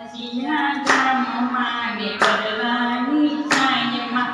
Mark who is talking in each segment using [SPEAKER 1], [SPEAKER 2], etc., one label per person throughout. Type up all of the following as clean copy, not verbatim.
[SPEAKER 1] સિયા ગામમાં ને વડલાની છાયમાં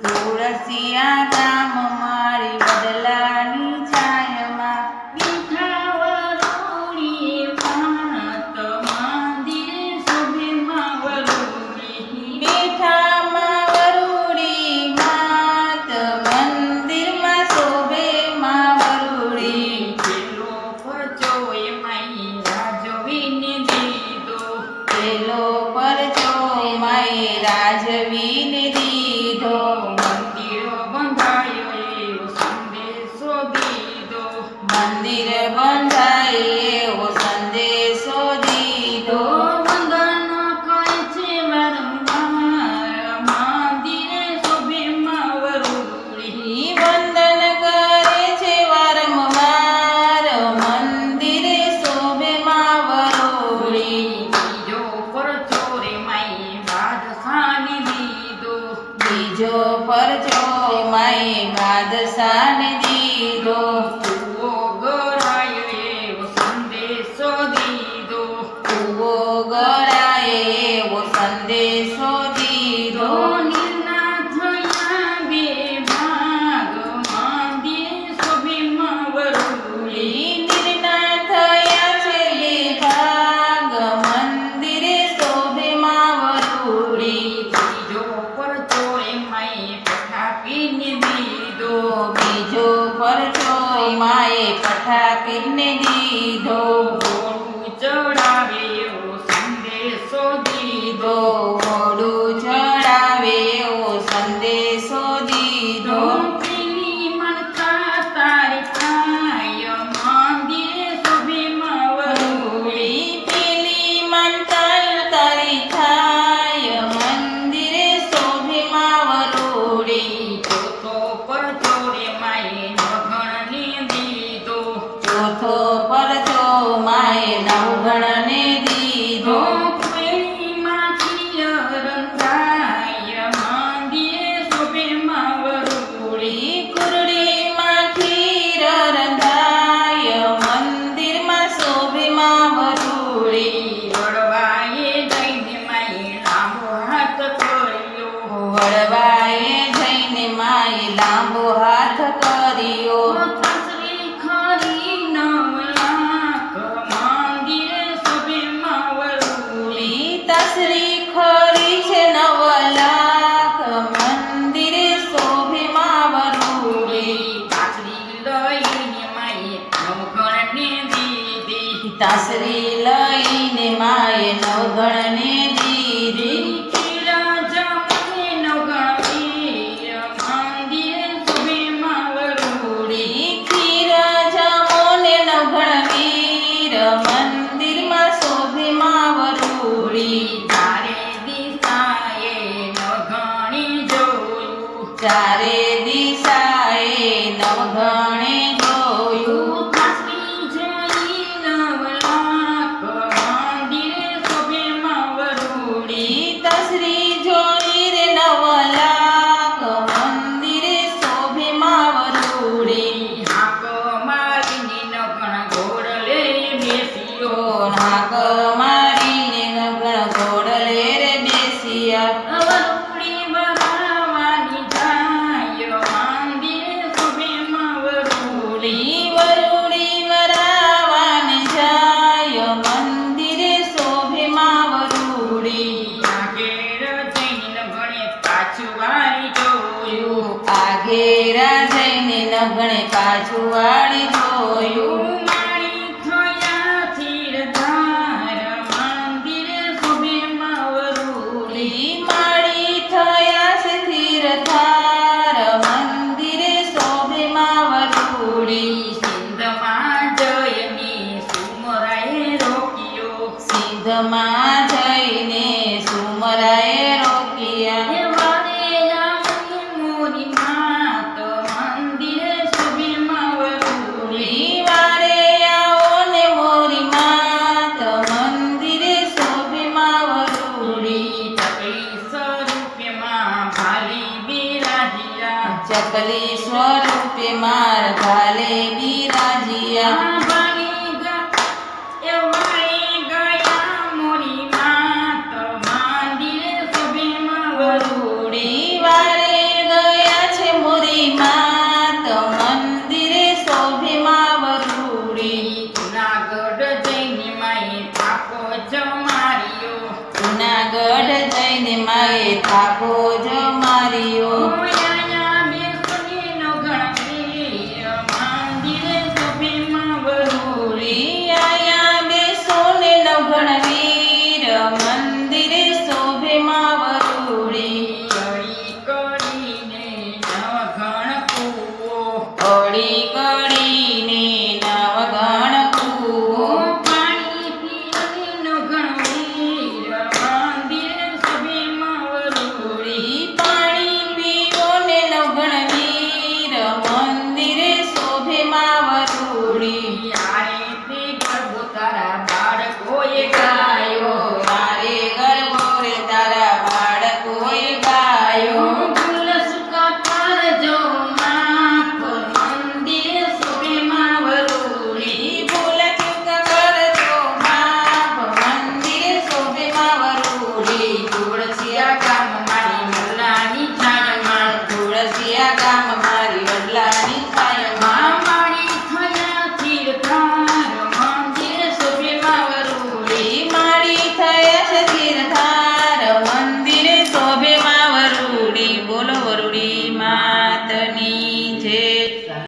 [SPEAKER 2] તુલસિયા ગામ મારી વડલાની છાયમાં
[SPEAKER 1] મીઠા વરુડીએ માત મંદિરે શોભે માં વરુડી
[SPEAKER 2] મીઠામાં વરુડી માત મંદિરમાં શોભે માં વરુડી
[SPEAKER 1] પેલો પરચો એમાંય રાજવીને દીધો
[SPEAKER 2] પેલો પરચો માએ રાજવીને દીધો
[SPEAKER 1] મંદિરો બંધાયો એવો સંદેશો દીધો
[SPEAKER 2] મંદિર બંધાય એવો સંદેશો દીધો
[SPEAKER 1] વંદન કરે છે વારંવાર મંદિરે શોભે માં વરુડી
[SPEAKER 2] વંદન કરે છે વારંવાર મંદિરે શોભે માં વરુડી
[SPEAKER 1] બીજો પરચો રે માએ બાદશાહને દીધો
[SPEAKER 2] બીજો પરચો માએ બાદશાહને દીધો
[SPEAKER 1] કૂવો ગરાય એવો સંદેશો દીધો
[SPEAKER 2] કૂવો ગળાએ એવો સંદેશો દીધો
[SPEAKER 1] ધોનીના થયા બે ભાગ મંદિરે શોભે માં વરુડી
[SPEAKER 2] નીરના થયા છે બે ભાગ મંદિરે શોભે માં વરુડી
[SPEAKER 1] બીજો પરચો એમાંય પઠાપીને દીધો
[SPEAKER 2] બીજો પરચો માએ પઠાપીને દીધો
[SPEAKER 1] ઘોડું ચડાવે એવો સંદેશો દીધો
[SPEAKER 2] ઘોડું ચડાવે એવો સંદેશો દીધો
[SPEAKER 1] પેલી મનતા તારી થાય મંદિરે શોભે માં વરુડી
[SPEAKER 2] પેલી મંતર તારી થાય મંદિરે શોભે માં વરુડી
[SPEAKER 1] ચોથો પરચો રે માએ નગણને દીધો
[SPEAKER 2] ચોથો પરચો માએ નવગણને દીધો
[SPEAKER 1] પેલીમાંથી રંધાય મંદિરે શોભે માં વરુડી
[SPEAKER 2] કુરડીમાં ખીર રંધાય મંદિરમાં શોભે માં વરુડી
[SPEAKER 1] વડવાએ જઈને માએ લાંબો હાથ કર્યો
[SPEAKER 2] વડવાએ જઈને માએ લાંબો હાથ કર્યો
[SPEAKER 1] તસરી ખરી 9 લાખ મંદિરે શોભે માં વરુડી
[SPEAKER 2] તસરી ખરી છે 9 લાખ મંદિરે શોભે માં વરુડી
[SPEAKER 1] તાસરી લઈને માએ નવગણને દીધી
[SPEAKER 2] તાસરી લઈને માએ નવગણને દીધી
[SPEAKER 1] કેળા જમને નવગણ મંદિરે શોભે માં વરુડી
[SPEAKER 2] ખીર જમો ને નવગણ વીર મંદિરમાં શોભે માં વરુડી
[SPEAKER 1] ચારે દિશાએ નવગણે જોયું
[SPEAKER 2] ચારે દિશાએ નવગણે જોયું
[SPEAKER 1] તાસરી જઈ 9 લાખ મંદિરે શોભે માં વરુડી
[SPEAKER 2] તસરી જોઈ રે 9 લાખ મંદિરે શોભે માં વરુડી
[SPEAKER 1] હાક મારીને નવગણ ઘોડલે બેસ્યો
[SPEAKER 2] નાક મારીને નવગણ ઘોડલે રે બેસ્યા
[SPEAKER 1] વરુડી વરાવાની જાય મંદિરે શોભે માં વરુડી
[SPEAKER 2] વરુડી વરાવાને જાય મંદિરે શોભે માં વરુડી
[SPEAKER 1] આગેર જઈને નવગણે પાછું વાળી જોયું
[SPEAKER 2] આગેરા જઈને નવગણે પાછું વાળી જોયું
[SPEAKER 1] મારી થયા તીરધાર મંદિરે શોભે માં વરુડી
[SPEAKER 2] માળી થયા છે તીરધાર મંદિરે શોભે માં વરુડી
[SPEAKER 1] સિંધમાં જયની સુમરાએ રોક્યો
[SPEAKER 2] સિંધમાં જઈને સુમરાએ રોક્યા
[SPEAKER 1] હે વારેયાની મોરી માત મંદિરે શોભે માં વરુડી
[SPEAKER 2] વારે આવો ને મોરી માત મંદિરે શોભે માં વરુડી
[SPEAKER 1] ચકલી સ્વરૂપે માં ભાલી બિરાજ્યા
[SPEAKER 2] ચકલી સ્વરૂપે માર ભાલે બિરાજ્યા
[SPEAKER 1] ભાલી ગયા જમાર્યો
[SPEAKER 2] જુનાગઢ જઈને માએ થાકો જ માર્યો